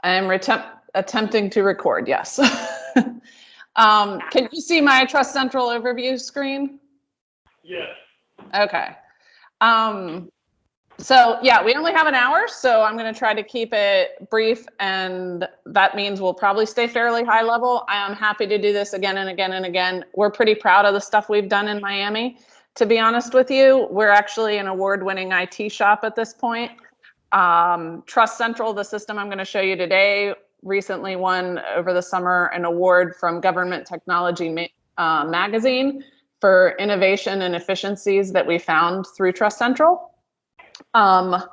I'm attempting to record, yes. Can you see my Trust Central overview screen? Yes. Okay. So yeah, we only have an hour, so I'm going to try to keep it brief, and that means we'll probably stay fairly high level. I am happy to do this again and again and again. We're pretty proud of the stuff we've done in Miami. To be honest with you, we're actually an award-winning IT shop at this point. Trust Central, the system I'm going to show you today, recently won over the summer an award from Government Technology Magazine for innovation and efficiencies that we found through Trust Central. Our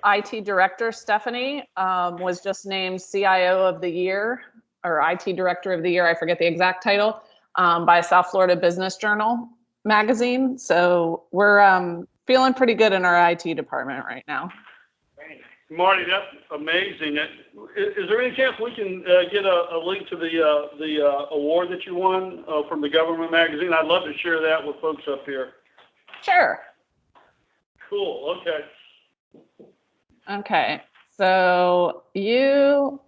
IT director, Stephanie, was just named CIO of the Year, or IT Director of the Year, I forget the exact title, by South Florida Business Journal magazine. So we're feeling pretty good in our IT department right now. Marty, that's amazing. Is there any chance we can get a link to the award that you won from the government magazine? I'd love to share that with folks up here. Sure. Cool. Okay. Okay. So these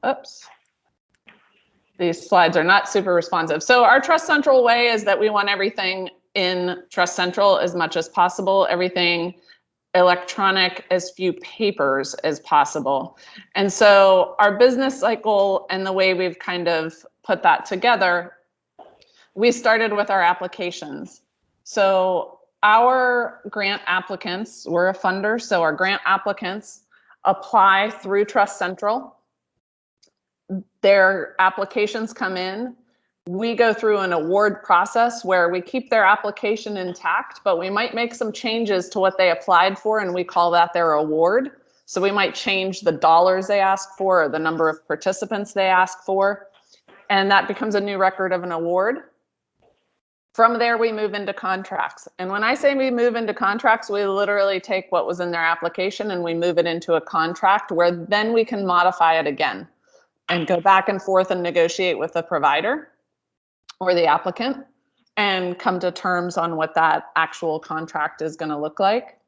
slides are not super responsive. So our Trust Central way is that we want everything in Trust Central as much as possible, everything electronic, as few papers as possible. And so our business cycle and the way we've kind of put that together, we started with our applications. So our grant applicants, we're a funder, so our grant applicants apply through Trust Central. Their applications come in. We go through an award process where we keep their application intact, but we might make some changes to what they applied for, and we call that their award. So we might change the dollars they ask for or the number of participants they ask for, and that becomes a new record of an award. From there, we move into contracts. And when I say we move into contracts, we literally take what was in their application and we move it into a contract where then we can modify it again and go back and forth and negotiate with the provider or the applicant and come to terms on what that actual contract is going to look like.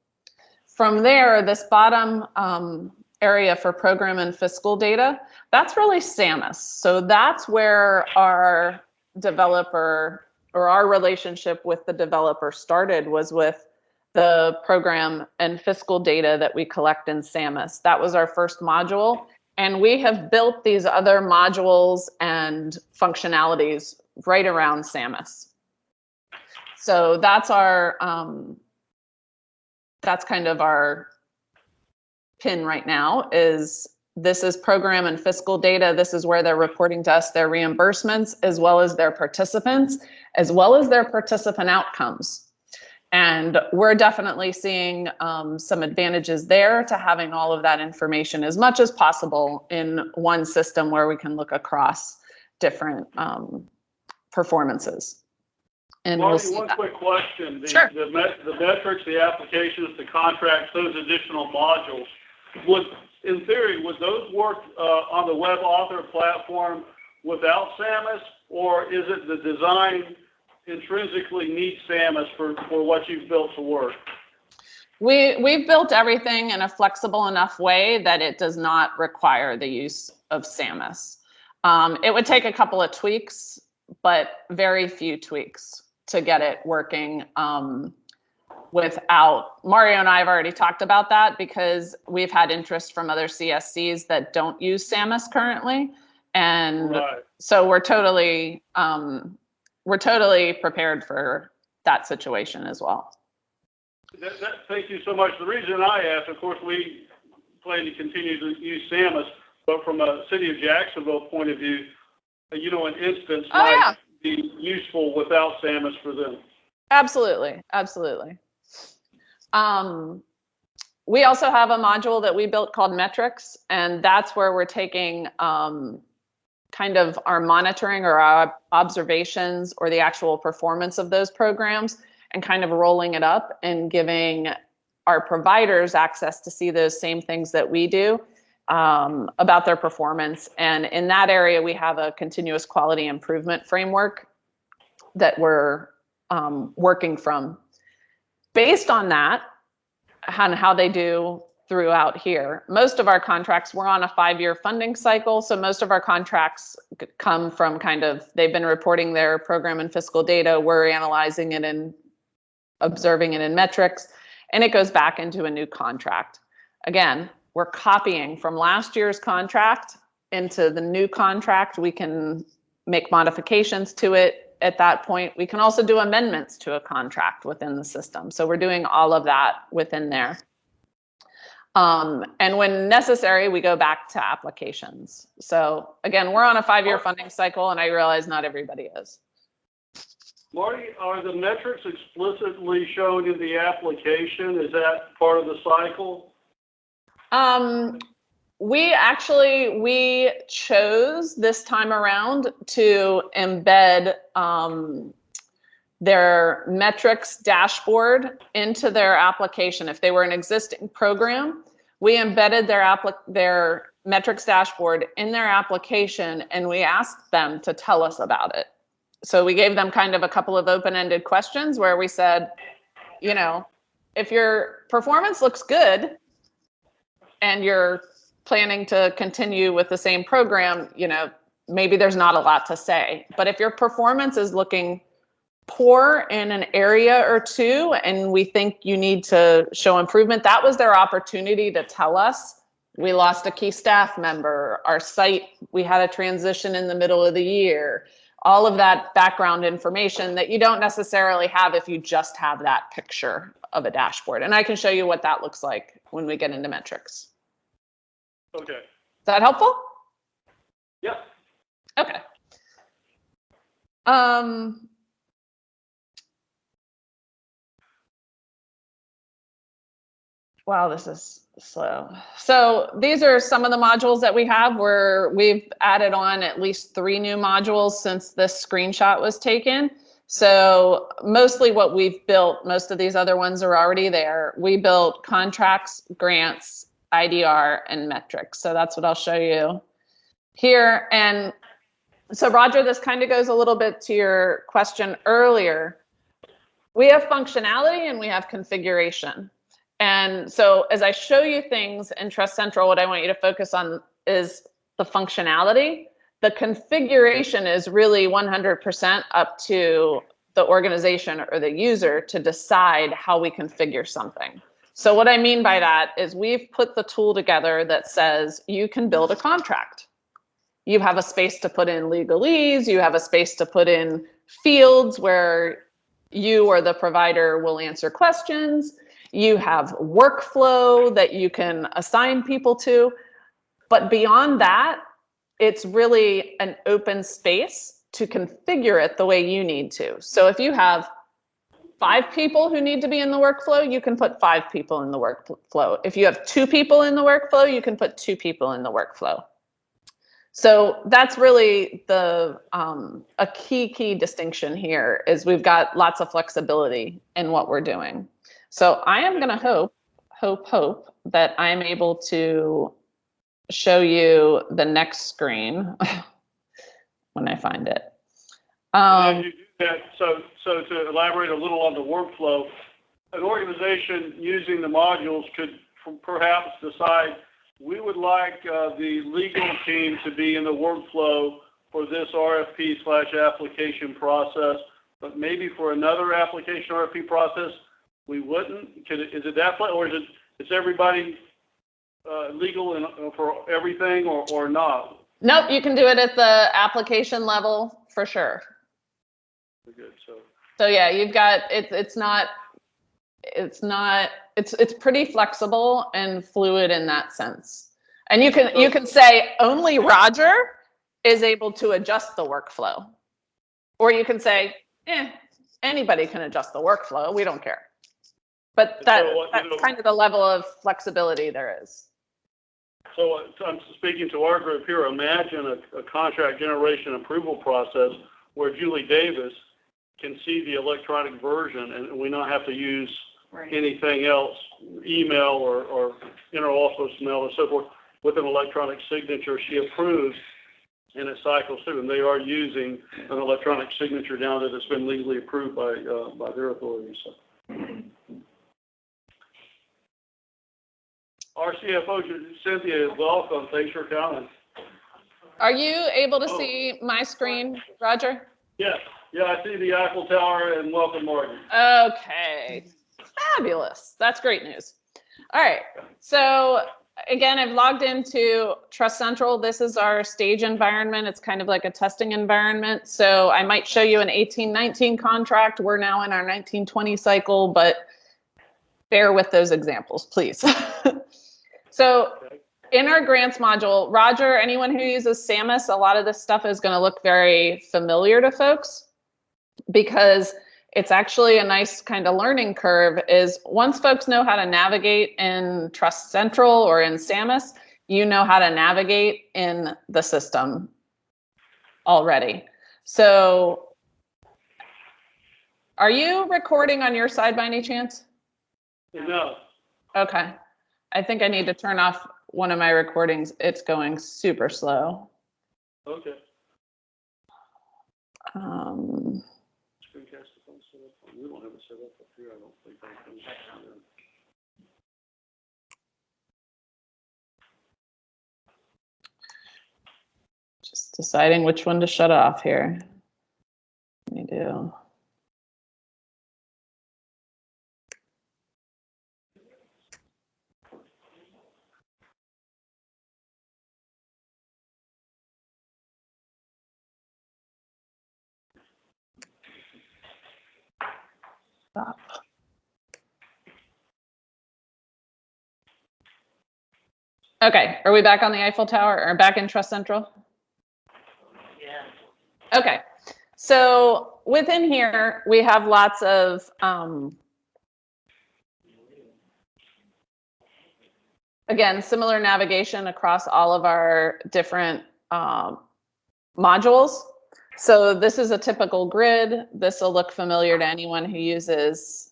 From there, this bottom area for program and fiscal data, that's really SAMUS. So that's where our developer or our relationship with the developer started, was with the program and fiscal data that we collect in SAMUS. That was our first module. And we have built these other modules and functionalities right around SAMUS. So that's our, that's kind of our pin right now. This is program and fiscal data. This is where they're reporting to us their reimbursements, as well as their participants, as well as their participant outcomes. And we're definitely seeing some advantages there to having all of that information as much as possible in one system where we can look across different performances. And Marty, we'll see one that. quick question. Sure. The metrics, the applications, the contracts, those additional modules, in theory, would those work on the web author platform without SAMUS, or is it the design intrinsically needs SAMUS for what you've built to work? We've built everything in a flexible enough way that it does not require the use of SAMUS. It would take a couple of tweaks, but very few tweaks to get it working without. Mario and I have already talked about that because we've had interest from other CSCs that don't use SAMUS currently. And right. So we're totally prepared for that situation as well. Thank you so much. The reason I asked, of course, we plan to continue to use SAMUS, but from a City of Jacksonville point of view, an instance might be useful without SAMUS for them. Absolutely, absolutely. We also have a module that we built called Metrics, and that's where we're taking kind of our monitoring or our observations or the actual performance of those programs and kind of rolling it up and giving our providers access to see those same things that we do about their performance. And in that area, we have a continuous quality improvement framework that we're working from. Based on that, and how they do throughout here. Most of our contracts, we're on a 5-year funding cycle. So most of our contracts come from kind of, they've been reporting their program and fiscal data. We're analyzing it and observing it in metrics, and it goes back into a new contract. Again, we're copying from last year's contract into the new contract. We can make modifications to it at that point. We can also do amendments to a contract within the system. So we're doing all of that within there. And when necessary, we go back to applications. So again, we're on a 5-year funding cycle, and I realize not everybody is. Marty, are the metrics explicitly shown in the application? Is that part of the cycle? We chose this time around to embed their metrics dashboard into their application. If they were an existing program, we embedded their metrics dashboard in their application, and we asked them to tell us about it. So we gave them kind of a couple of open-ended questions where we said, you know, if your performance looks good and you're planning to continue with the same program, you know, maybe there's not a lot to say. But if your performance is looking poor in an area or two, and we think you need to show improvement, that was their opportunity to tell us. We lost a key staff member, our site, we had a transition in the middle of the year, all of that background information that you don't necessarily have if you just have that picture of a dashboard. And I can show you what that looks like when we get into metrics. Okay. Is that helpful? Yeah. Okay. Wow, this is slow. So these are some of the modules that we have where we've added on at least 3 new modules since this screenshot was taken. So mostly what we've built, most of these other ones are already there. We built contracts, grants, IDR, and metrics. So that's what I'll show you here. And so Roger, this kind of goes a little bit to your question earlier. We have functionality and we have configuration. And so as I show you things in Trust Central, what I want you to focus on is the functionality. The configuration is really 100% up to the organization or the user to decide how we configure something. So what I mean by that is we've put the tool together that says you can build a contract. You have a space to put in legalese, you have a space to put in fields where you or the provider will answer questions. You have workflow that you can assign people to. But beyond that, it's really an open space to configure it the way you need to. So if you have 5 people who need to be in the workflow, you can put 5 people in the workflow. If you have 2 people in the workflow, you can put 2 people in the workflow. So that's really the a key distinction here is we've got lots of flexibility in what we're doing. So I am going to hope that I'm able to show you the next screen when I find it. You do that, so to elaborate a little on the workflow, an organization using the modules could perhaps decide we would like the legal team to be in the workflow for this RFP/application process, but maybe for another application RFP process, we wouldn't. Is it that way, or is everybody legal for everything, or not? Nope, you can do it at the application level for sure. Good. So yeah, you've got it's pretty flexible and fluid in that sense. And you can say only Roger is able to adjust the workflow, or you can say anybody can adjust the workflow. We don't care. But that's kind of the level of flexibility there is. So I'm speaking to our group here. Imagine a contract generation approval process where Julie Davis can see the electronic version, and we not have to use anything else, email or office mail or so forth, with an electronic signature. She approves, and it cycles through. And they are using an electronic signature now that it's been legally approved by their authorities. So. our CFO, Cynthia, is welcome. Thanks for coming. Are you able to see my screen, Roger? Yes. Yeah, I see the Eiffel Tower, and welcome, Marty. Okay, fabulous. That's great news. All right, so again, I've logged into Trust Central. This is our stage environment. It's kind of like a testing environment. So I might show you an 1819 contract. We're now in our 1920 cycle, but bear with those examples, please. So in our grants module, Roger, anyone who uses SAMUS, a lot of this stuff is going to look very familiar to folks because it's actually a nice kind of learning curve. Is once folks know how to navigate in Trust Central or in SAMUS, you know how to navigate in the system already. So are you recording on your side by any chance? No. Okay. I think I need to turn off one of my recordings. It's going super slow. Okay. Screencast the phone set up. We don't have it set up here. I don't think I can. Just deciding which one to shut off here. Let me do. Stop. Okay, are we back on the Eiffel Tower or back in Trust Central? Yeah. Okay, so within here, we have lots of, again, similar navigation across all of our different modules. So this is a typical grid. This will look familiar to anyone who uses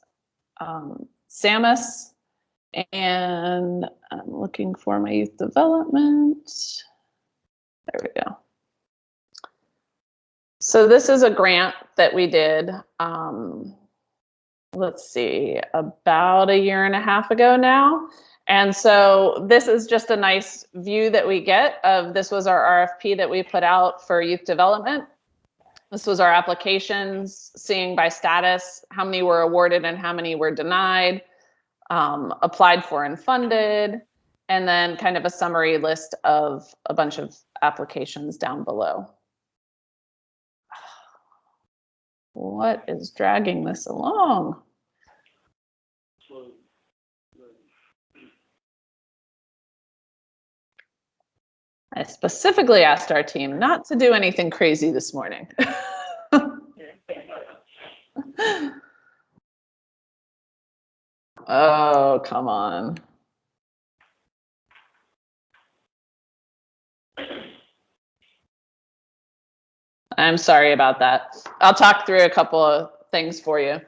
SAMUS. And I'm looking for my youth development. There we go. So this is a grant that we did, let's see, about 1.5 years ago now. And so this is just a nice view that we get of, this was our RFP that we put out for youth development. This was our applications, seeing by status how many were awarded and how many were denied, applied for and funded, and then kind of a summary list of a bunch of applications down below. What is dragging this along? I specifically asked our team not to do anything crazy this morning. Oh, come on. I'm sorry about that. I'll talk through a couple of things for you.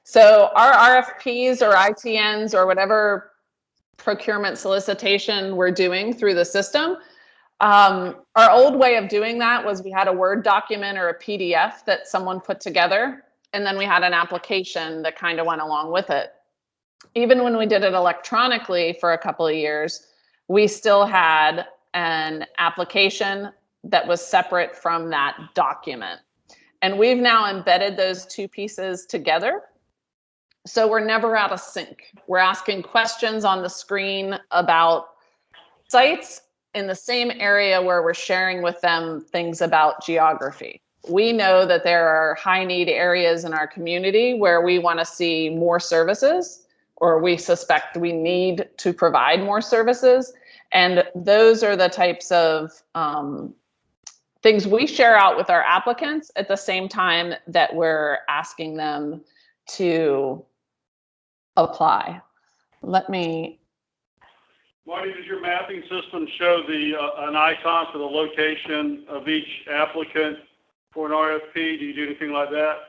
So our RFPs or ITNs or whatever procurement solicitation we're doing through the system, our old way of doing that was we had a Word document or a PDF that someone put together, and then we had an application that kind of went along with it. Even when we did it electronically for a couple of years, we still had an application that was separate from that document. And we've now embedded those two pieces together. So we're never out of sync. We're asking questions on the screen about sites in the same area where we're sharing with them things about geography. We know that there are high need areas in our community where we want to see more services, or we suspect we need to provide more services. And those are the types of things we share out with our applicants at the same time that we're asking them to apply. Let me. Marty, does your mapping system show the an icon for the location of each applicant for an RFP? Do you do anything like that?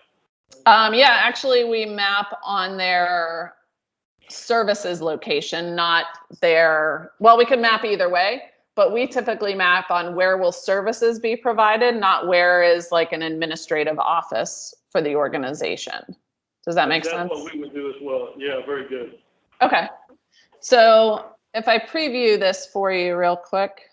Yeah, actually we map on their services location, not their, well, we could map either way, but we typically map on where will services be provided, not where is like an administrative office for the organization. Does that make sense? That's what we would do as well. Yeah, very good. Okay. So if I preview this for you real quick,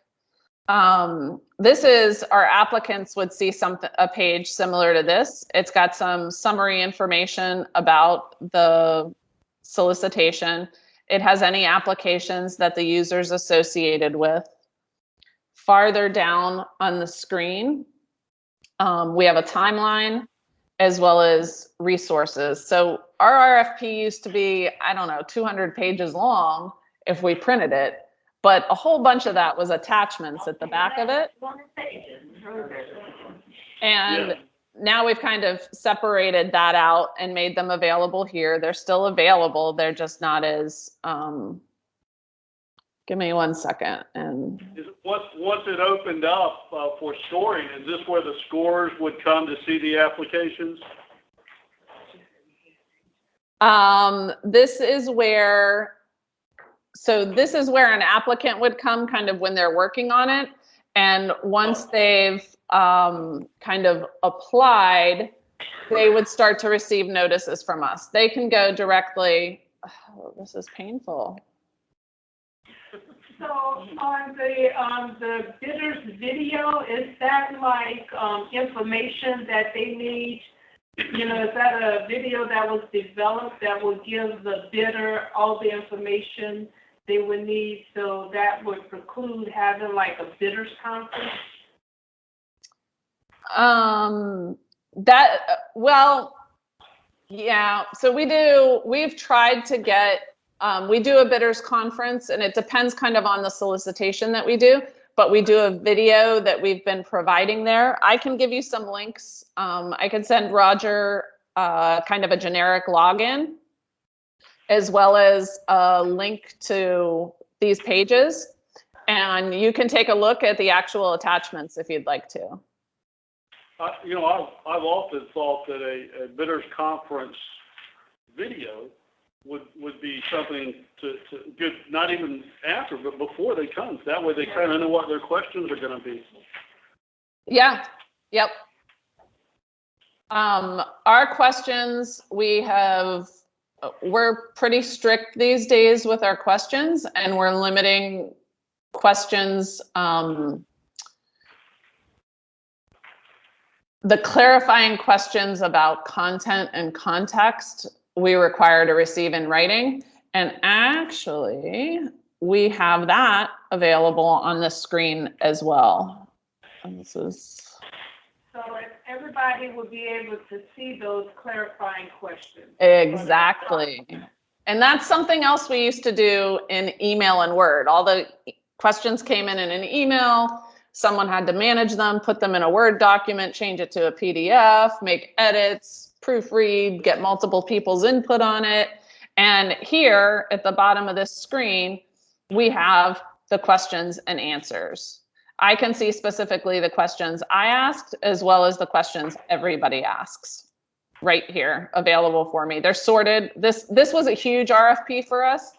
this is our applicants would see a page similar to this. It's got some summary information about the solicitation. It has any applications that the user's associated with. Farther down on the screen, we have a timeline as well as resources. So our RFP used to be, I don't know, 200 pages long if we printed it, but a whole bunch of that was attachments at the back of it. And now we've kind of separated that out and made them available here. They're still available. They're just not as, give me 1 second. And once it opened up for scoring, is this where the scorers would come to see the applications? This is where an applicant would come kind of when they're working on it. And once they've kind of applied, they would start to receive notices from us. They can go directly, oh, this is painful. So on the bidder's video, is that like information that they need? You know, is that a video that was developed that will give the bidder all the information they would need, so that would preclude having like a bidder's conference? Well, yeah, so we've tried to get, we do a bidders conference, and it depends kind of on the solicitation that we do, but we do a video that we've been providing there. I can give you some links. I can send Roger kind of a generic login, as well as a link to these pages. And you can take a look at the actual attachments if you'd like to. You know, I've often thought that a bidders conference video would be something to get, not even after, but before they come. That way they kind of know what their questions are going to be. Yeah, yep. Our questions, we're pretty strict these days with our questions, and we're limiting questions. The clarifying questions about content and context, we require to receive in writing. And actually, we have that available on the screen as well. And this is. So everybody will be able to see those clarifying questions. Exactly. And that's something else we used to do in email and Word. All the questions came in an email. Someone had to manage them, put them in a Word document, change it to a PDF, make edits, proofread, get multiple people's input on it. And here at the bottom of this screen, we have the questions and answers. I can see specifically the questions I asked, as well as the questions everybody asks right here, available for me. They're sorted. This was a huge RFP for us.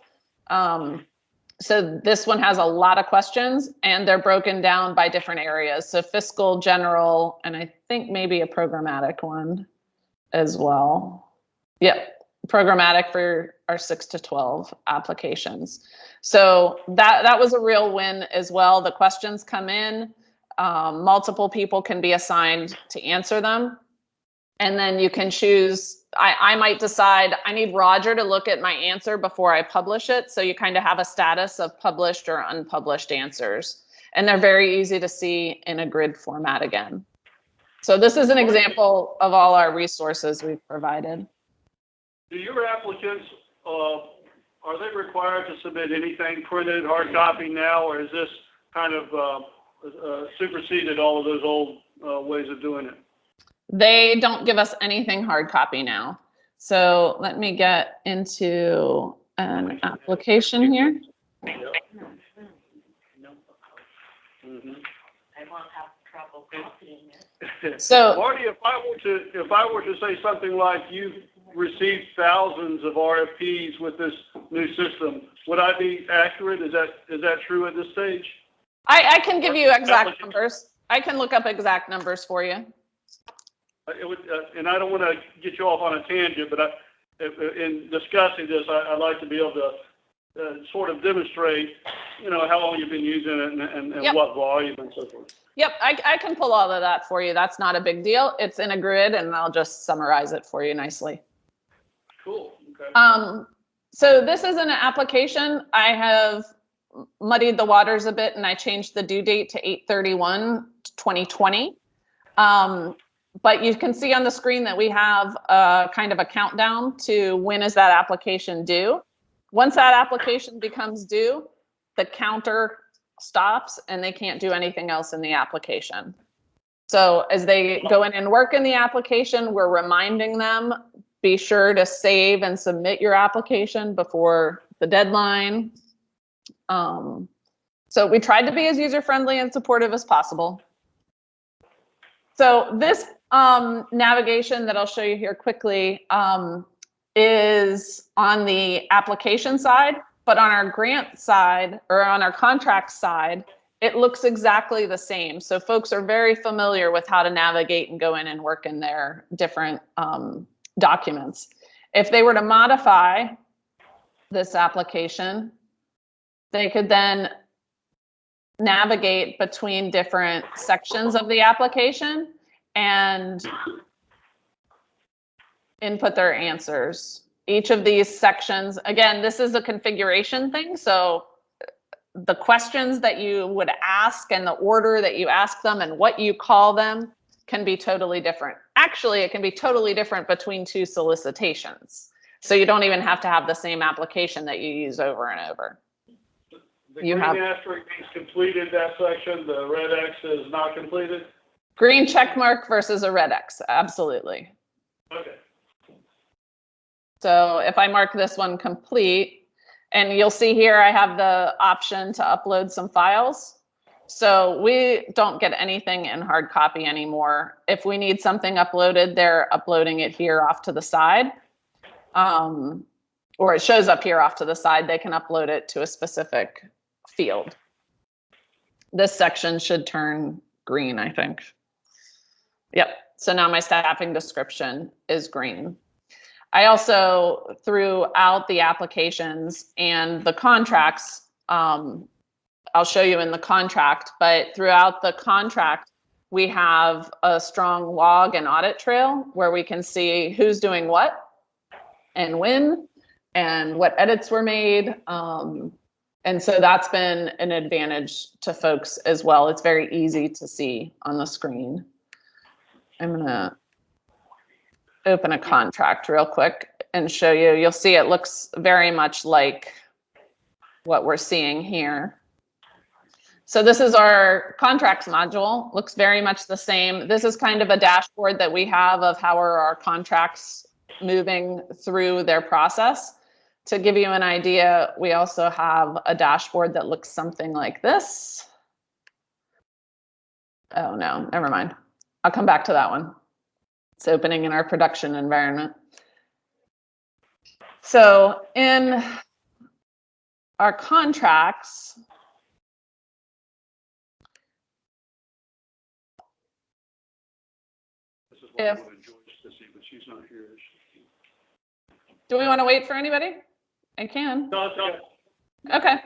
So this one has a lot of questions, and they're broken down by different areas. So fiscal, general, and I think maybe a programmatic one as well. Yep, programmatic for our 6 to 12 applications. So that was a real win as well. The questions come in, multiple people can be assigned to answer them. And then you can choose, I might decide I need Roger to look at my answer before I publish it. So you kind of have a status of published or unpublished answers. And they're very easy to see in a grid format again. So this is an example of all our resources we've provided. Do your applicants, are they required to submit anything printed, hard copy now, or is this kind of superseded all of those old ways of doing it? They don't give us anything hard copy now. So let me get into an application here. Mm-hmm. I won't have trouble copying it. So Marty, if I were to say something like you've received thousands of RFPs with this new system, would I be accurate? Is that true at this stage? I can give you exact numbers. I can look up exact numbers for you. It would, and I don't want to get you off on a tangent, but in discussing this, I'd like to be able to sort of demonstrate, how long you've been using it and Yep. what volume and so forth. Yep, I can pull all of that for you. That's not a big deal. It's in a grid and I'll just summarize it for you nicely. Cool. Okay. So this is an application. I have muddied the waters a bit and I changed the due date to 8/31/2020. But you can see on the screen that we have a kind of a countdown to when is that application due. Once that application becomes due, the counter stops and they can't do anything else in the application. So as they go in and work in the application, we're reminding them, be sure to save and submit your application before the deadline. So we tried to be as user-friendly and supportive as possible. So this navigation that I'll show you here quickly is on the application side, but on our grant side or on our contract side, it looks exactly the same. So folks are very familiar with how to navigate and go in and work in their different documents. If they were to modify this application, they could then navigate between different sections of the application and input their answers. Each of these sections, again, this is a configuration thing. So the questions that you would ask and the order that you ask them and what you call them can be totally different. Actually, it can be totally different between two solicitations. So you don't even have to have the same application that you use over and over. The green asterisk means completed that section. The red X is not completed. Green check mark versus a red X, absolutely. Okay. So if I mark this one complete, and you'll see here I have the option to upload some files. So we don't get anything in hard copy anymore. If we need something uploaded, they're uploading it here off to the side. Or it shows up here off to the side. They can upload it to a specific field. This section should turn green, I think. Yep. So now my staffing description is green. I also, throughout the applications and the contracts, I'll show you in the contract, but throughout the contract, we have a strong log and audit trail where we can see who's doing what and when and what edits were made. And so that's been an advantage to folks as well. It's very easy to see on the screen. I'm gonna open a contract real quick and show you. You'll see it looks very much like what we're seeing here. So this is our contracts module. Looks very much the same. This is kind of a dashboard that we have of how are our contracts moving through their process. To give you an idea, we also have a dashboard that looks something like this. Oh no, never mind. I'll come back to that one. It's opening in our production environment. So in our contracts, if do we want to wait for anybody? I can. No, it's okay. Okay.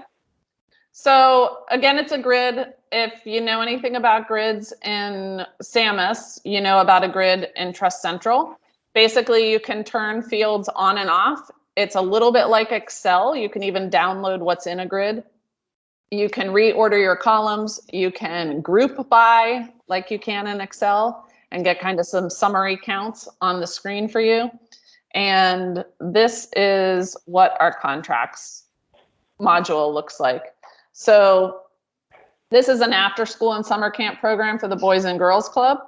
So again, it's a grid. If you know anything about grids in SAMUS, you know about a grid in Trust Central. Basically, you can turn fields on and off. It's a little bit like Excel. You can even download what's in a grid. You can reorder your columns. You can group by like you can in Excel and get kind of some summary counts on the screen for you. And this is what our contracts module looks like. So this is an after school and summer camp program for the Boys and Girls Club.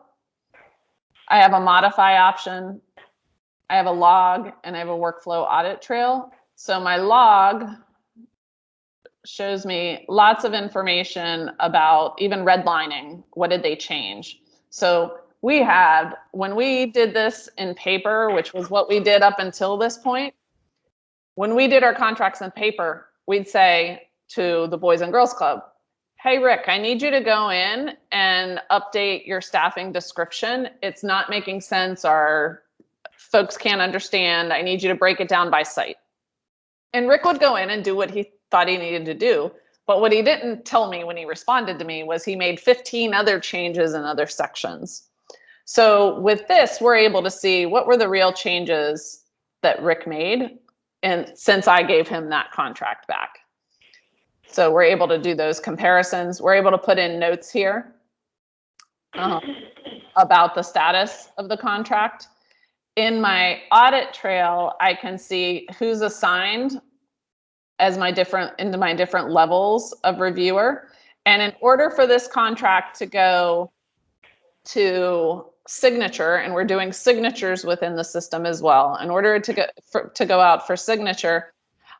I have a modify option. I have a log and I have a workflow audit trail. So my log shows me lots of information about even redlining. What did they change? So we had, when we did this in paper, which was what we did up until this point, when we did our contracts in paper, we'd say to the Boys and Girls Club, hey, Rick, I need you to go in and update your staffing description. It's not making sense. Our folks can't understand. I need you to break it down by site. And Rick would go in and do what he thought he needed to do. But what he didn't tell me when he responded to me was he made 15 other changes in other sections. So with this, we're able to see what were the real changes that Rick made, and since I gave him that contract back. So we're able to do those comparisons. We're able to put in notes here about the status of the contract. In my audit trail, I can see who's assigned as my different levels of reviewer. And in order for this contract to go to signature, and we're doing signatures within the system as well, in order to go out for signature,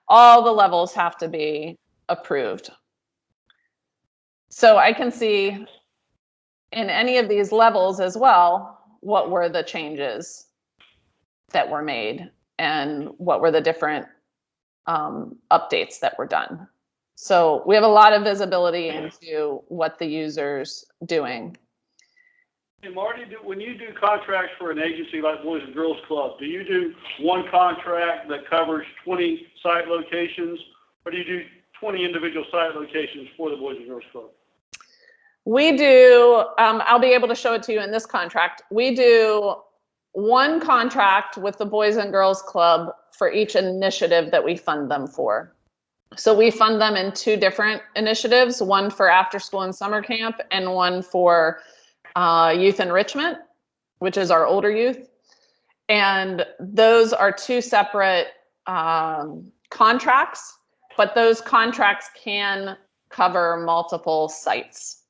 all the levels have to be approved. So I can see in any of these levels as well, what were the changes that were made and what were the different updates that were done. So we have a lot of visibility into what the user's doing. Hey, Marty, when you do contracts for an agency like Boys and Girls Club, do you do one contract that covers 20 site locations, or do you do 20 individual site locations for the Boys and Girls Club? We do, I'll be able to show it to you in this contract. We do one contract with the Boys and Girls Club for each initiative that we fund them for. So we fund them in two different initiatives, one for after school and summer camp and one for youth enrichment, which is our older youth. And those are two separate contracts, but those contracts can cover multiple sites.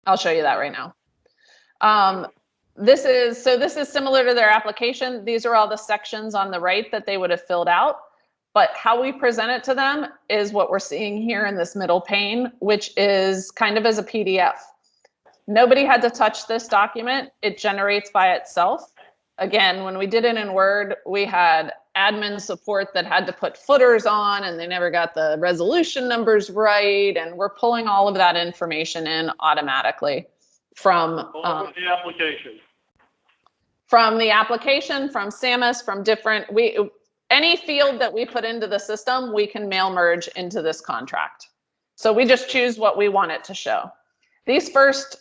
I'll show you that right now. This is similar to their application. These are all the sections on the right that they would have filled out. But how we present it to them is what we're seeing here in this middle pane, which is kind of as a PDF. Nobody had to touch this document. It generates by itself. Again, when we did it in Word, we had admin support that had to put footers on and they never got the resolution numbers right. And we're pulling all of that information in automatically from the application. From the application, from SAMUS, from different, any field that we put into the system, we can mail merge into this contract. So we just choose what we want it to show. These first,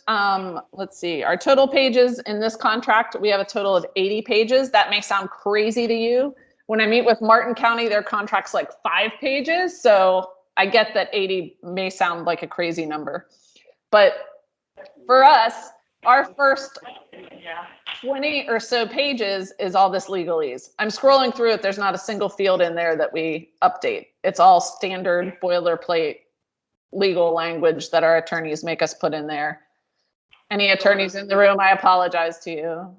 let's see, our total pages in this contract, we have a total of 80 pages. That may sound crazy to you. When I meet with Martin County, their contract's like 5 pages. So I get that 80 may sound like a crazy number. But for us, our first 20 or so pages is all this legalese. I'm scrolling through it. There's not a single field in there that we update. It's all standard boilerplate legal language that our attorneys make us put in there. Any attorneys in the room, I apologize to you.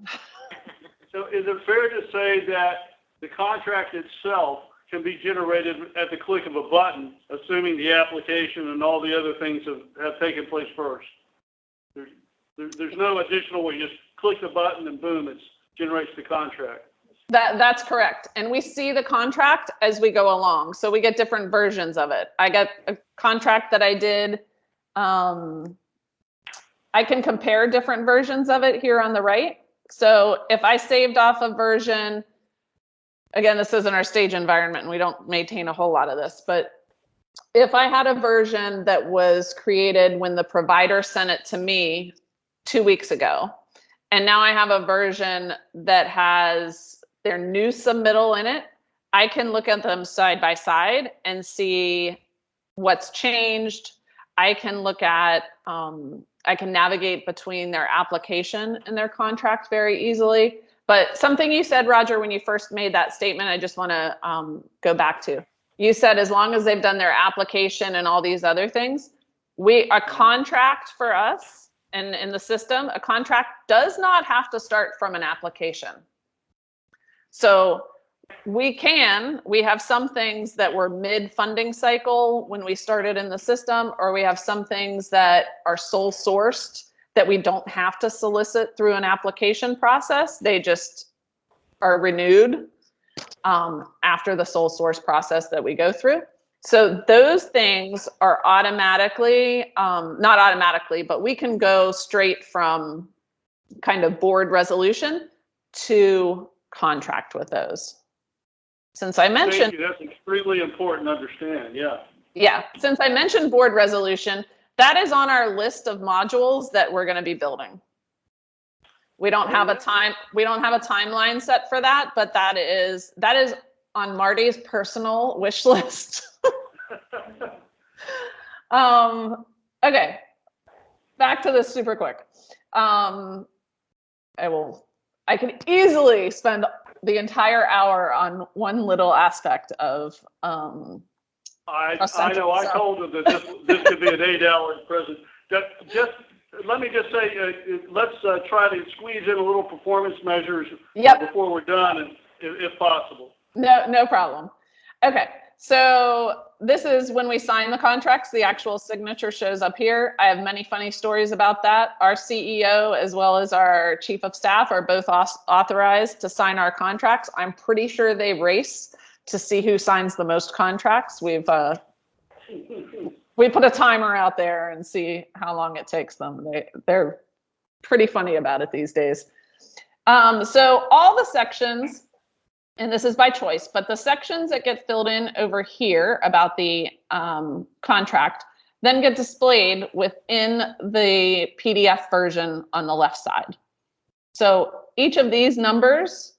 So is it fair to say that the contract itself can be generated at the click of a button, assuming the application and all the other things have taken place first? There's no additional where you just click the button and boom, it generates the contract. That's correct. And we see the contract as we go along. So we get different versions of it. I got a contract that I did. I can compare different versions of it here on the right. So if I saved off a version, again, this isn't our stage environment and we don't maintain a whole lot of this, but if I had a version that was created when the provider sent it to me 2 weeks ago, and now I have a version that has their new submittal in it, I can look at them side by side and see what's changed. I can look at, I can navigate between their application and their contract very easily. But something you said, Roger, when you first made that statement, I just want to go back to. You said as long as they've done their application and all these other things, a contract for us and in the system, a contract does not have to start from an application. So we have some things that were mid-funding cycle when we started in the system, or we have some things that are sole sourced that we don't have to solicit through an application process. They just are renewed after the sole source process that we go through. So those things are automatically, not automatically, but we can go straight from kind of board resolution to contract with those. Since I mentioned, Thank you. That's extremely important to understand. Yeah. Yeah, since I mentioned board resolution, that is on our list of modules that we're going to be building. We don't have a timeline set for that, but that is on Marty's personal wish list. Okay, back to this super quick. I can easily spend the entire hour on one little aspect of I know. I told them that this could be an 8-hour present. Just let me just say, let's try to squeeze in a little performance measures before we're done, and if possible. No problem. Okay, so this is when we sign the contracts. The actual signature shows up here. I have many funny stories about that. Our CEO as well as our chief of staff are both authorized to sign our contracts. I'm pretty sure they race to see who signs the most contracts. We put a timer out there and see how long it takes them. They're pretty funny about it these days. So all the sections, and this is by choice, but the sections that get filled in over here about the contract then get displayed within the PDF version on the left side. So each of these numbers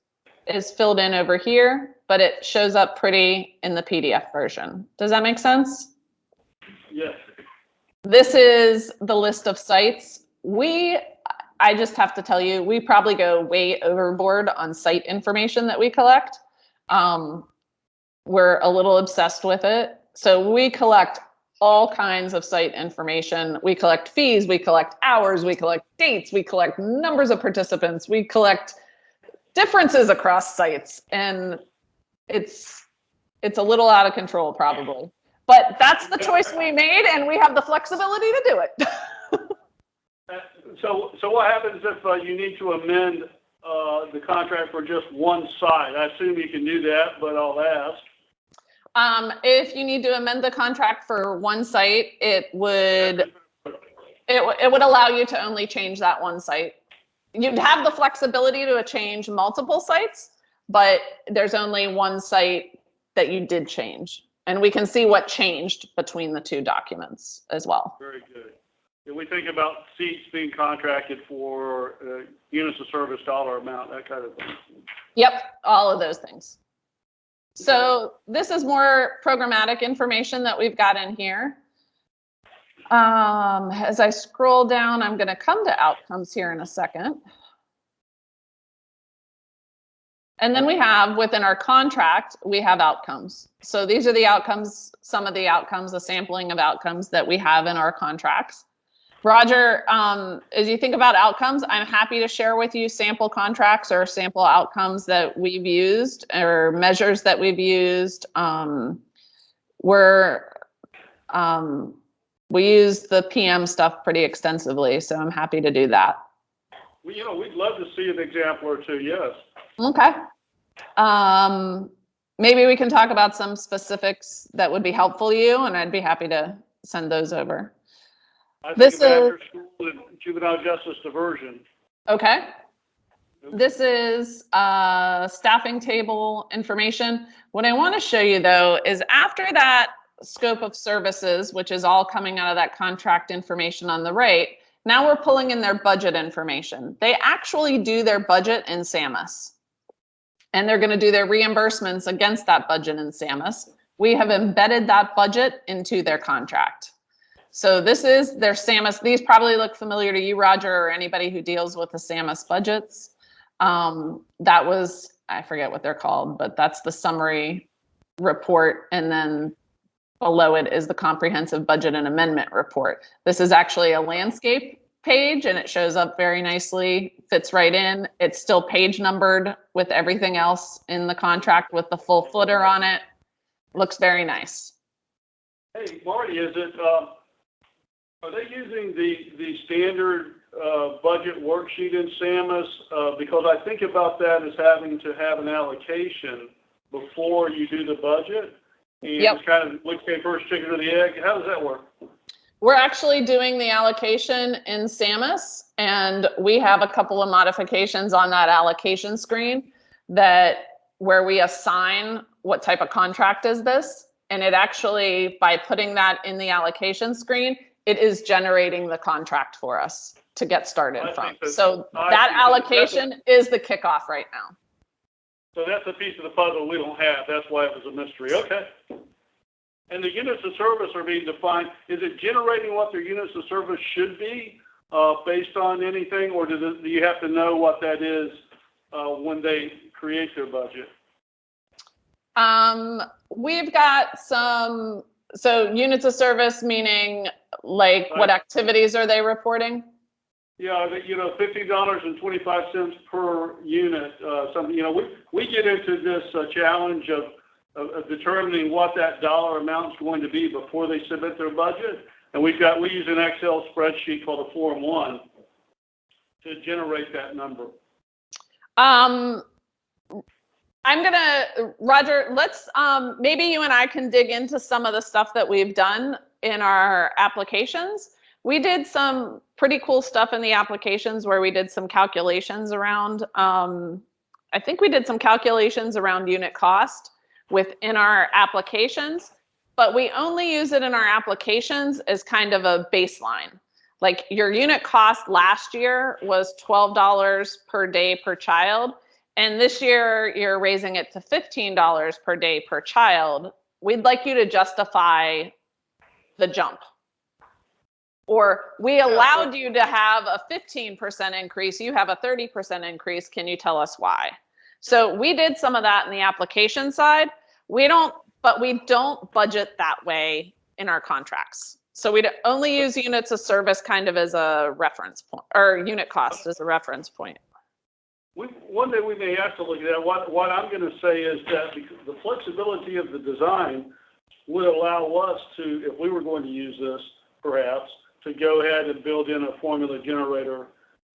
is filled in over here, but it shows up pretty in the PDF version. Does that make sense? Yes. This is the list of sites. I just have to tell you, we probably go way overboard on site information that we collect. We're a little obsessed with it. So we collect all kinds of site information. We collect fees, we collect hours, we collect dates, we collect numbers of participants, we collect differences across sites, and it's a little out of control probably. But that's the choice we made, and we have the flexibility to do it. So what happens if you need to amend the contract for just one site? I assume you can do that, but I'll ask. If you need to amend the contract for one site, it would allow you to only change that one site. You'd have the flexibility to change multiple sites, but there's only one site that you did change. And we can see what changed between the two documents as well. Very good. And we think about seats being contracted for units of service, dollar amount, that kind of thing. Yep, all of those things. So this is more programmatic information that we've got in here. As I scroll down, I'm going to come to outcomes here in a second. And then we have, within our contract, we have outcomes. So these are the outcomes, some of the outcomes, the sampling of outcomes that we have in our contracts. Roger, as you think about outcomes, I'm happy to share with you sample contracts or sample outcomes that we've used or measures that we've used. We use the PM stuff pretty extensively, so I'm happy to do that. Well, we'd love to see an example or two, yes. Okay. Maybe we can talk about some specifics that would be helpful to you, and I'd be happy to send those over. I think of after school and juvenile justice diversion. Okay. This is staffing table information. What I want to show you though is after that scope of services, which is all coming out of that contract information on the right, now we're pulling in their budget information. They actually do their budget in SAMUS, and they're going to do their reimbursements against that budget in SAMUS. We have embedded that budget into their contract. So this is their SAMUS. These probably look familiar to you, Roger, or anybody who deals with the SAMUS budgets. That was, I forget what they're called, but that's the summary report. And then below it is the comprehensive budget and amendment report. This is actually a landscape page, and it shows up very nicely, fits right in. It's still page numbered with everything else in the contract with the full footer on it. Looks very nice. Hey, Marty, is it, are they using the standard budget worksheet in SAMUS? Because I think about that as having to have an allocation before you do the budget. And it's kind of which came first, chicken or the egg. How does that work? We're actually doing the allocation in SAMUS, and we have a couple of modifications on that allocation screen where we assign what type of contract is this. and it actually, by putting that in the allocation screen, it is generating the contract for us to get started from. So that allocation is the kickoff right now. So that's a piece of the puzzle we don't have. That's why it was a mystery. Okay. And the units of service are being defined. Is it generating what their units of service should be based on anything, or do you have to know what that is when they create their budget? We've got some, so units of service, meaning like what activities are they reporting? Yeah, $15.25 per unit, something, we get into this challenge of determining what that dollar amount is going to be before they submit their budget. And we use an Excel spreadsheet called a Form 1 to generate that number. Roger, let's, maybe you and I can dig into some of the stuff that we've done in our applications. We did some pretty cool stuff in the applications where we did some calculations around, I think we did some calculations around unit cost within our applications, but we only use it in our applications as kind of a baseline. Like your unit cost last year was $12 per day per child. And this year you're raising it to $15 per day per child. We'd like you to justify the jump. Or we allowed you to have a 15% increase, you have a 30% increase, can you tell us why? So we did some of that in the application side. But we don't budget that way in our contracts. So we only use units of service kind of as a reference point, or unit cost as a reference point. One day we may have to look at that. What I'm going to say is that the flexibility of the design would allow us to, if we were going to use this, perhaps, to go ahead and build in a formula generator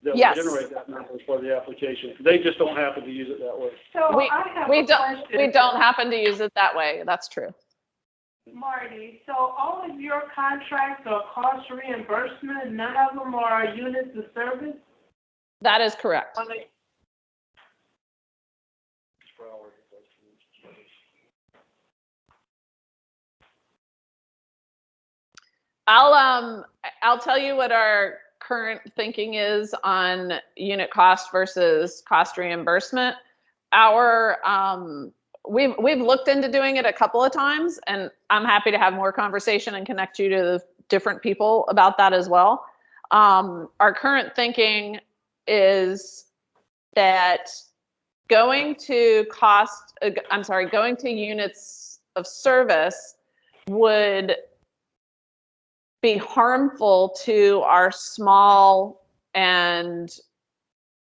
that will generate that number for the application. They just don't happen to use it that way. So we don't happen to use it that way. That's true. Marty, so all of your contracts are cost reimbursement, none of them are units of service? That is correct. I'll tell you what our current thinking is on unit cost versus cost reimbursement. We've looked into doing it a couple of times, and I'm happy to have more conversation and connect you to the different people about that as well. Our current thinking is that going to units of service would be harmful to our small and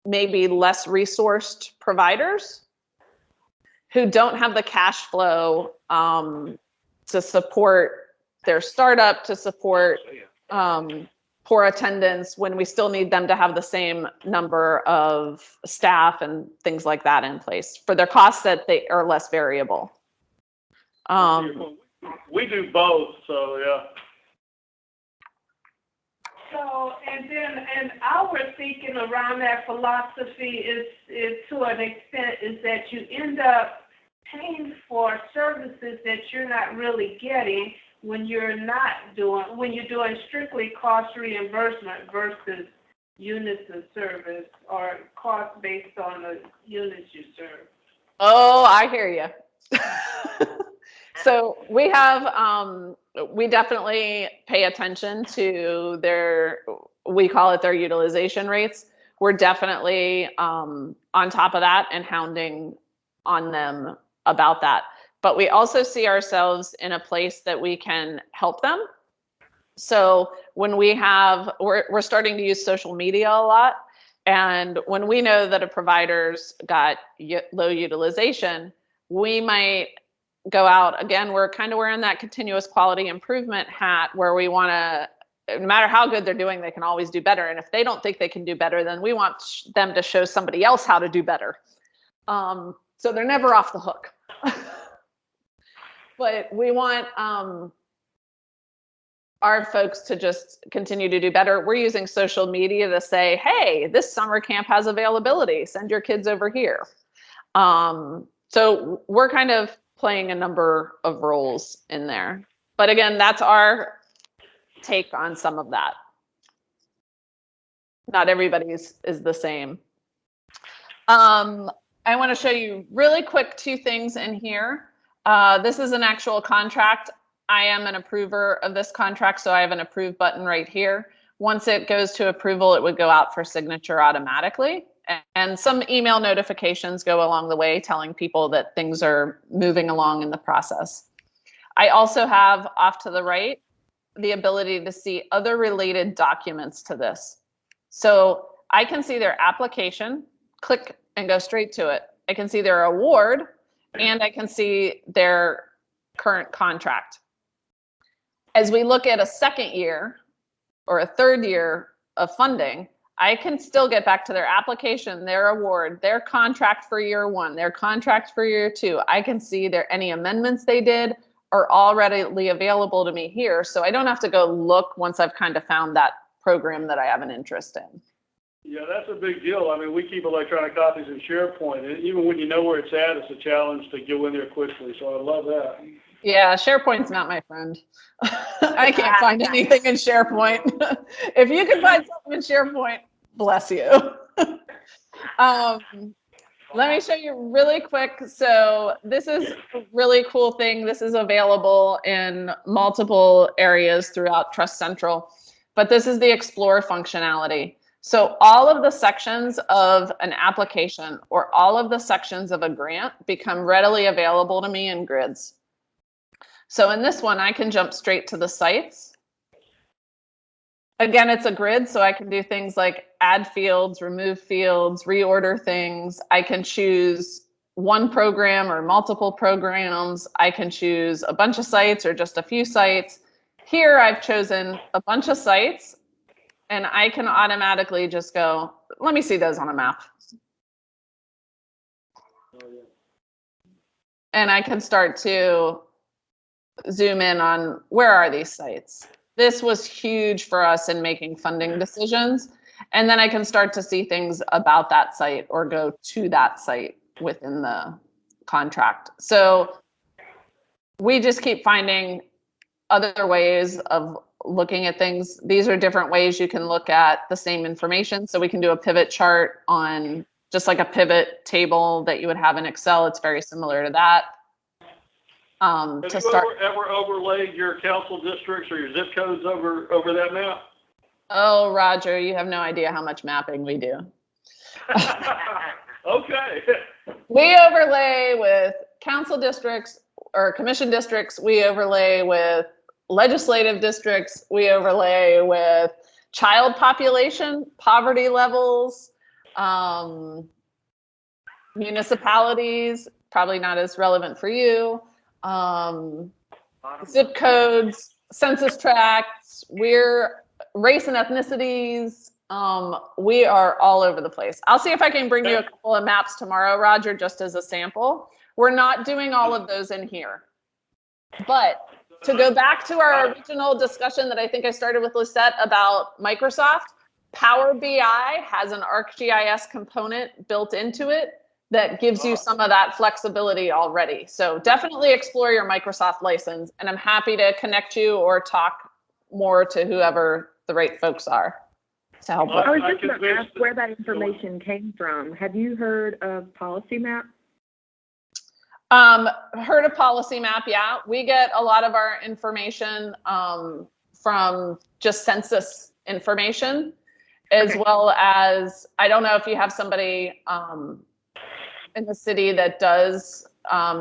maybe less resourced providers who don't have the cash flow to support their startup, to support poor attendance when we still need them to have the same number of staff and things like that in place for their costs that they are less variable. We do both, so yeah. So, and our thinking around that philosophy is to an extent is that you end up paying for services that you're not really getting when you're doing strictly cost reimbursement versus units of service or cost based on the units you serve. Oh, I hear you. So we have, we definitely pay attention to we call it their utilization rates. We're definitely on top of that and hounding on them about that. But we also see ourselves in a place that we can help them. So when we're starting to use social media a lot. And when we know that a provider's got low utilization, we might go out, again, we're kind of wearing that continuous quality improvement hat where we want to, no matter how good they're doing, they can always do better. And if they don't think they can do better, then we want them to show somebody else how to do better. So they're never off the hook. But we want our folks to just continue to do better. We're using social media to say, hey, this summer camp has availability. Send your kids over here. So we're kind of playing a number of roles in there. But again, that's our take on some of that. Not everybody's is the same. I want to show you really quick 2 things in here. This is an actual contract. I am an approver of this contract, so I have an approve button right here. Once it goes to approval, it would go out for signature automatically. And some email notifications go along the way telling people that things are moving along in the process. I also have off to the right the ability to see other related documents to this. So I can see their application, click and go straight to it. I can see their award, and I can see their current contract. As we look at a second year or a third year of funding, I can still get back to their application, their award, their contract for year 1, their contract for year 2. I can see any amendments they did are already available to me here. So I don't have to go look once I've kind of found that program that I have an interest in. Yeah, that's a big deal. I mean, we keep electronic copies in SharePoint, and even when you know where it's at, it's a challenge to go in there quickly. So I love that. Yeah, SharePoint's not my friend. I can't find anything in SharePoint. If you can find something in SharePoint, bless you. Let me show you really quick. So this is a really cool thing. This is available in multiple areas throughout Trust Central, but this is the Explore functionality. So all of the sections of an application or all of the sections of a grant become readily available to me in grids. So in this one, I can jump straight to the sites. Again, it's a grid, so I can do things like add fields, remove fields, reorder things. I can choose one program or multiple programs. I can choose a bunch of sites or just a few sites. Here, I've chosen a bunch of sites, and I can automatically just go, let me see those on a map. And I can start to zoom in on where are these sites. This was huge for us in making funding decisions. And then I can start to see things about that site or go to that site within the contract. So we just keep finding other ways of looking at things. These are different ways you can look at the same information. So we can do a pivot chart on just like a pivot table that you would have in Excel. It's very similar to that. Have you ever overlaid your council districts or your zip codes over that map? Oh, Roger, you have no idea how much mapping we do. Okay. We overlay with council districts or commission districts. We overlay with legislative districts. We overlay with child population, poverty levels, municipalities, probably not as relevant for you. Zip codes, census tracts, we're race and ethnicities. We are all over the place. I'll see if I can bring you a couple of maps tomorrow, Roger, just as a sample. We're not doing all of those in here. But to go back to our original discussion that I think I started with Lisette about Microsoft, Power BI has an ArcGIS component built into it that gives you some of that flexibility already. So definitely explore your Microsoft license, and I'm happy to connect you or talk more to whoever the right folks are to help. I was just going to ask where that information came from. Have you heard of Policy Map? Heard of Policy Map, yeah. We get a lot of our information from just census information, as well as, I don't know if you have somebody in the city that does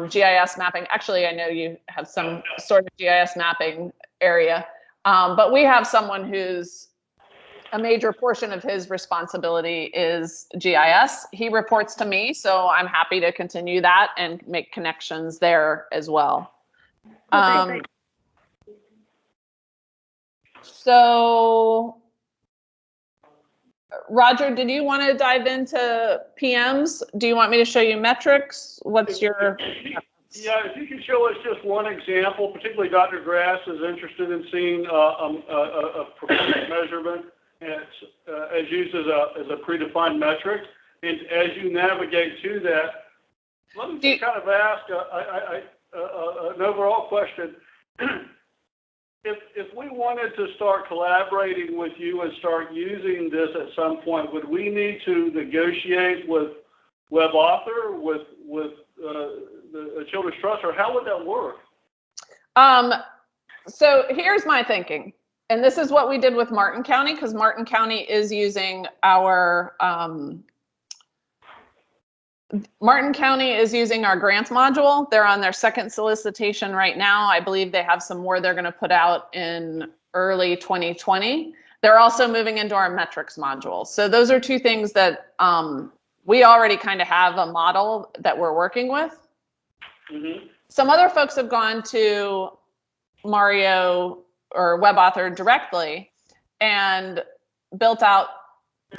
GIS mapping. Actually, I know you have some sort of GIS mapping area, but we have someone who's a major portion of his responsibility is GIS. He reports to me, so I'm happy to continue that and make connections there as well. So, Roger, did you want to dive into PMs? Do you want me to show you metrics? What's your... Yeah, if you could show us just one example, particularly Dr. Grass is interested in seeing a performance measurement as used as a predefined metric. And as you navigate to that, let me just kind of ask, an overall question. If we wanted to start collaborating with you and start using this at some point, would we need to negotiate with WebAuthor, with the Children's Trust, or how would that work? So here's my thinking, and this is what we did with Martin County, because Martin County is using our grants module. They're on their second solicitation right now. I believe they have some more they're going to put out in early 2020. They're also moving into our metrics module. So those are two things that we already kind of have a model that we're working with. Mm-hmm. Some other folks have gone to Mario or WebAuthor directly and built out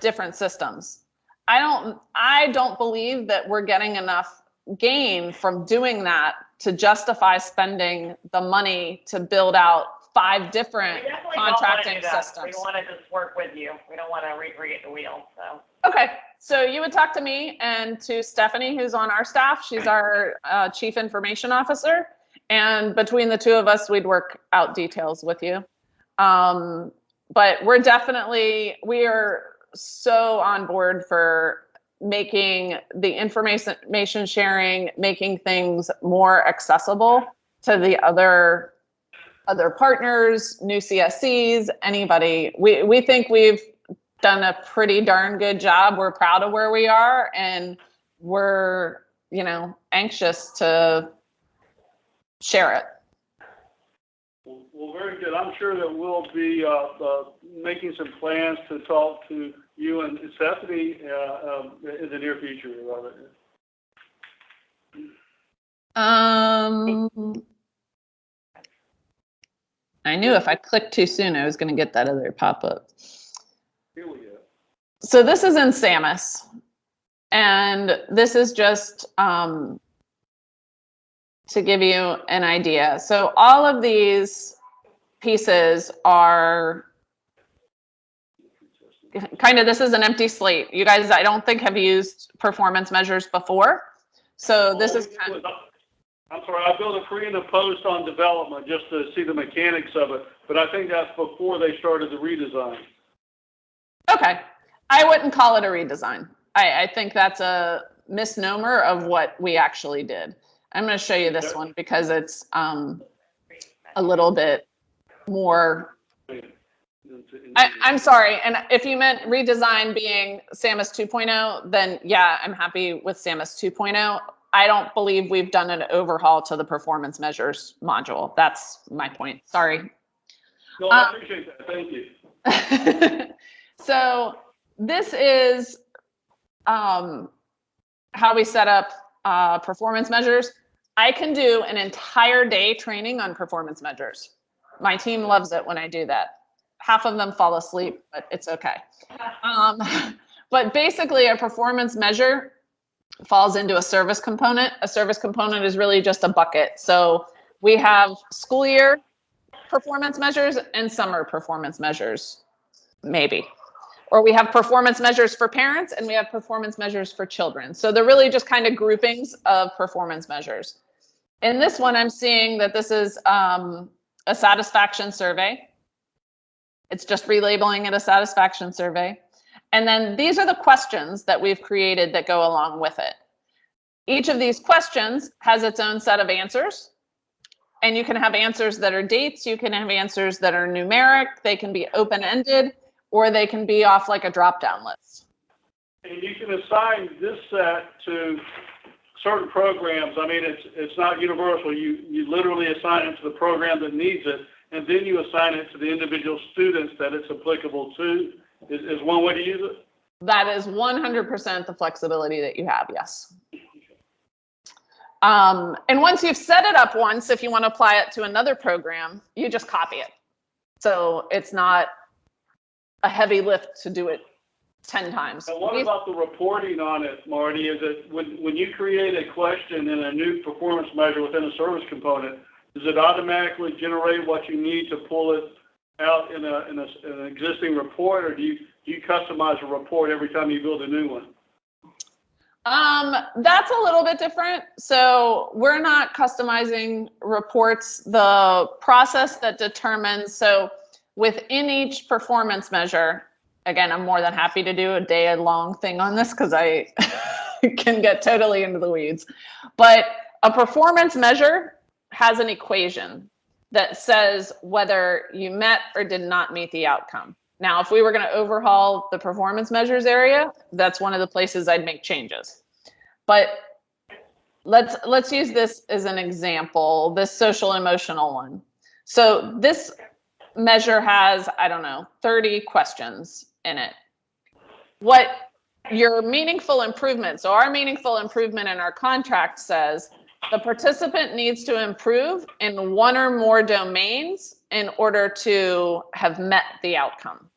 different systems. I don't believe that we're getting enough gain from doing that to justify spending the money to build out 5 different contracting systems. We want to just work with you. We don't want to recreate the wheel. So. Okay, so you would talk to me and to Stephanie, who's on our staff. She's our Chief Information Officer. And between the two of us, we'd work out details with you. But we are so on board for making the information sharing, making things more accessible to the other partners, new CSCs, anybody. We think we've done a pretty darn good job. We're proud of where we are, and we're, anxious to share it. Well, very good. I'm sure that we'll be making some plans to talk to you and Stephanie in the near future. I knew if I clicked too soon, I was going to get that other pop-up. Here we go. So this is in SAMUS, and this is just to give you an idea. So all of these pieces are this is an empty slate. You guys, I don't think have used performance measures before. So this is kind of... I'm sorry, I built a pre and a post on development just to see the mechanics of it, but I think that's before they started the redesign. Okay. I wouldn't call it a redesign. I think that's a misnomer of what we actually did. I'm going to show you this one because it's a little bit more... I'm sorry. And if you meant redesign being SAMUS 2.0, then yeah, I'm happy with SAMUS 2.0. I don't believe we've done an overhaul to the performance measures module. That's my point. Sorry. No, I appreciate that. Thank you. So this is how we set up performance measures. I can do an entire day training on performance measures. My team loves it when I do that. Half of them fall asleep, but it's okay. But basically a performance measure falls into a service component. A service component is really just a bucket. So we have school year performance measures and summer performance measures, maybe. Or we have performance measures for parents and we have performance measures for children. So they're really just kind of groupings of performance measures. In this one, I'm seeing that this is a satisfaction survey. It's just relabeling it a satisfaction survey. And then these are the questions that we've created that go along with it. Each of these questions has its own set of answers. And you can have answers that are dates. You can have answers that are numeric. They can be open-ended, or they can be off like a drop-down list. And you can assign this set to certain programs. I mean, it's not universal. You literally assign it to the program that needs it, and then you assign it to the individual students that it's applicable to. Is one way to use it? That is 100% the flexibility that you have, yes. And once you've set it up once, if you want to apply it to another program, you just copy it. So it's not a heavy lift to do it 10 times. And what about the reporting on it, Marty? Is it when you create a question in a new performance measure within a service component, does it automatically generate what you need to pull it out in an existing report, or do you customize a report every time you build a new one? That's a little bit different. So we're not customizing reports. The process that determines, so within each performance measure, again, I'm more than happy to do a day-long thing on this because I can get totally into the weeds. But a performance measure has an equation that says whether you met or did not meet the outcome. Now, if we were going to overhaul the performance measures area, that's one of the places I'd make changes. But let's use this as an example, this social emotional one. So this measure has, I don't know, 30 questions in it. What your meaningful improvement, so our meaningful improvement in our contract says the participant needs to improve in one or more domains in order to have met the outcome.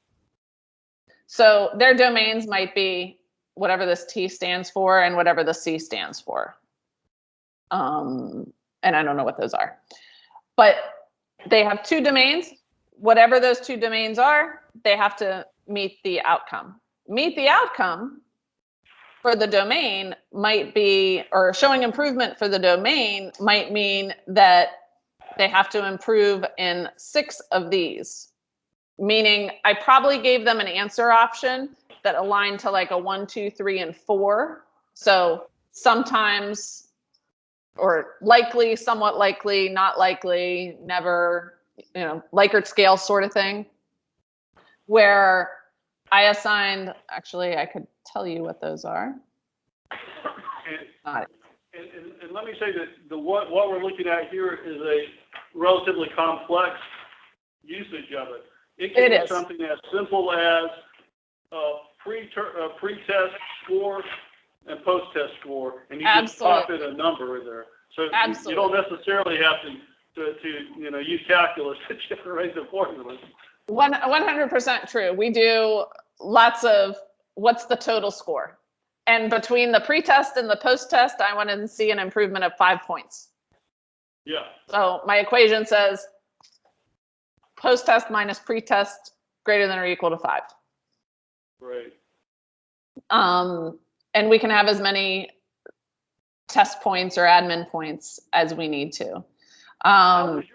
So their domains might be whatever this T stands for and whatever the C stands for. And I don't know what those are. But they have two domains. Whatever those two domains are, they have to meet the outcome. Meet the outcome for the domain might be, or showing improvement for the domain might mean that they have to improve in 6 of these. Meaning I probably gave them an answer option that aligned to like a 1, 2, 3, and 4. So sometimes, or likely, somewhat likely, not likely, never, you know, Likert scale sort of thing, where I assigned, actually, I could tell you what those are. And let me say that what we're looking at here is a relatively complex usage of it. It can be something as simple as pre-test score and post-test score, and you just pop in a number in there. So you don't necessarily have to you know, use calculus to generate the formulas. 100% true. We do lots of what's the total score. And between the pre-test and the post-test, I wanted to see an improvement of 5 points. Yeah. So my equation says post-test minus pre-test greater than or equal to 5. Right. And we can have as many test points or admin points as we need to. How is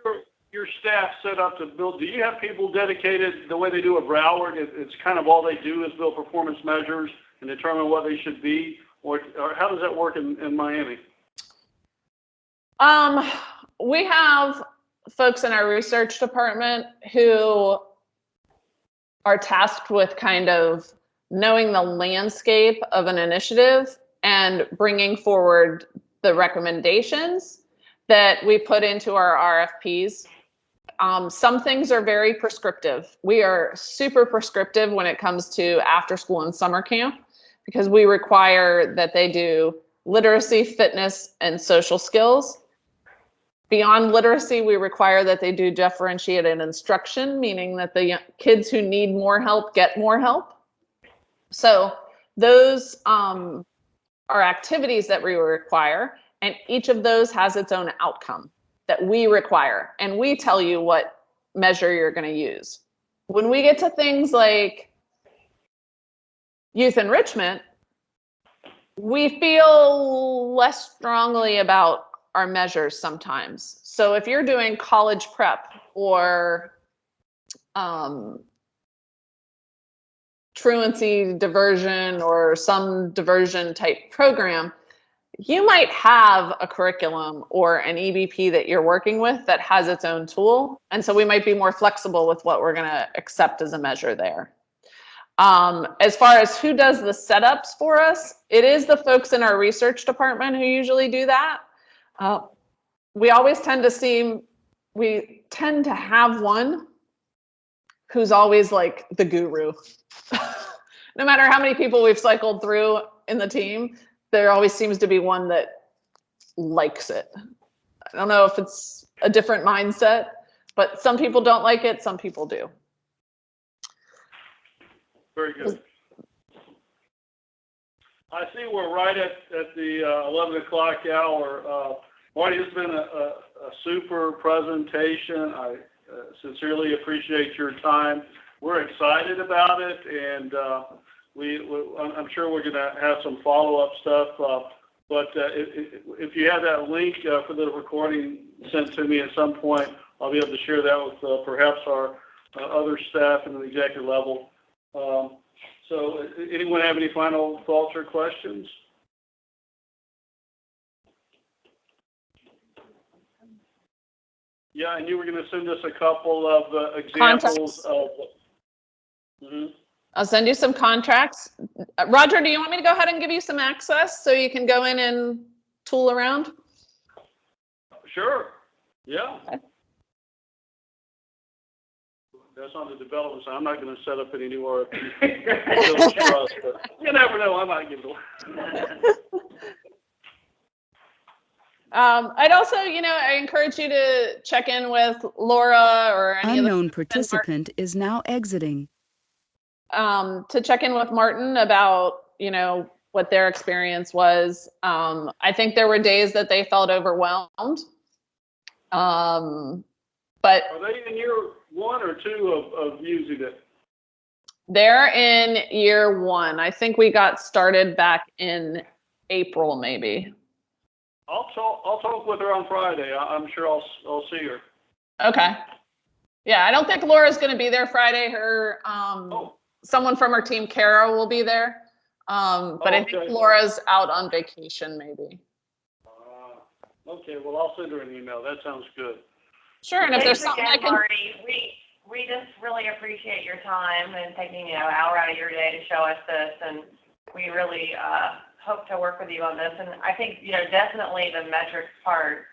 your staff set up to build? Do you have people dedicated the way they do at Broward? It's kind of all they do is build performance measures and determine what they should be, or how does that work in Miami? We have folks in our research department who are tasked with kind of knowing the landscape of an initiative and bringing forward the recommendations that we put into our RFPs. Some things are very prescriptive. We are super prescriptive when it comes to after school and summer camp, because we require that they do literacy, fitness, and social skills. Beyond literacy, we require that they do differentiated instruction, meaning that the kids who need more help get more help. So those are activities that we require, and each of those has its own outcome that we require, and we tell you what measure you're going to use. When we get to things like youth enrichment, we feel less strongly about our measures sometimes. So if you're doing college prep or truancy diversion or some diversion type program, you might have a curriculum or an EBP that you're working with that has its own tool. And so we might be more flexible with what we're going to accept as a measure there. As far as who does the setups for us, it is the folks in our research department who usually do that. We always tend to have one who's always like the guru. No matter how many people we've cycled through in the team, there always seems to be one that likes it. I don't know if it's a different mindset, but some people don't like it, some people do. Very good. I see we're right at the 11 o'clock hour. Marty, it's been a super presentation. I sincerely appreciate your time. We're excited about it, and I'm sure we're going to have some follow-up stuff. But if you have that link for the recording sent to me at some point, I'll be able to share that with perhaps our other staff and the executive level. So anyone have any final thoughts or questions? Yeah, and you were going to send us a couple of examples of... I'll send you some contracts. Roger, do you want me to go ahead and give you some access so you can go in and tool around? Sure. Yeah. Okay. That's on the development side. I'm not going to set up any new RFPs. Trust, but you never know. I might give it away. I'd also, I encourage you to check in with Laura or any Unknown participant is now exiting. To check in with Martin about, what their experience was. I think there were days that they felt overwhelmed. But are they in year 1 or 2 of using it? They're in year 1. I think we got started back in April, maybe. I'll talk with her on Friday. I'm sure I'll see her. Okay. Yeah, I don't think Laura's going to be there Friday. Her someone from her team, Kara, will be there. But I think Laura's out on vacation, maybe. Okay, well, I'll send her an email. That sounds good. Sure, and if there's something I can... Marty, we just really appreciate your time and taking, an hour out of your day to show us this, and we really hope to work with you on this. And I think, definitely the metrics part,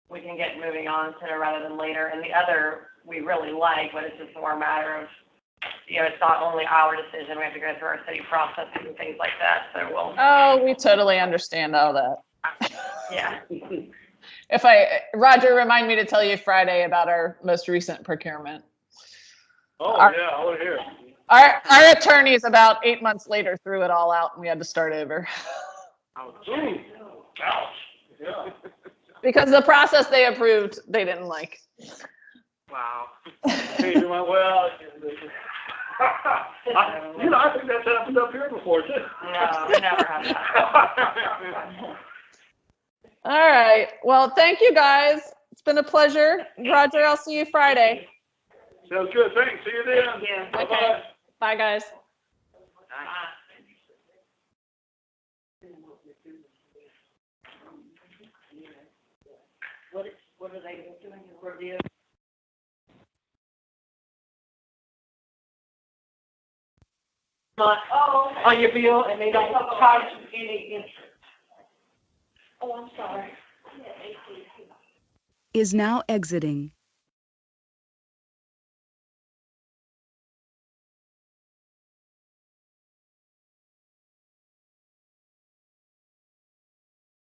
we can get moving on sooner rather than later. And the other we really like, but it's just more a matter of, it's not only our decision. We have to go through our city processes and things like that. So we'll... Oh, we totally understand all that. Yeah. Roger, remind me to tell you Friday about our most recent procurement. Oh, yeah, I want to hear. Our attorneys about 8 months later threw it all out and we had to start over. Ouch. Yeah. Because the process they approved, they didn't like. Wow. Hey, well, I think that's happened up here before, too. No, we never have that. All right. Well, thank you, guys. It's been a pleasure. Roger, I'll see you Friday. Sounds good. Thanks. See you then. Yeah. Bye-bye. Okay. Bye, guys. What are they doing in review? On your bill, and they don't charge you any interest. Oh, I'm sorry. Is now exiting.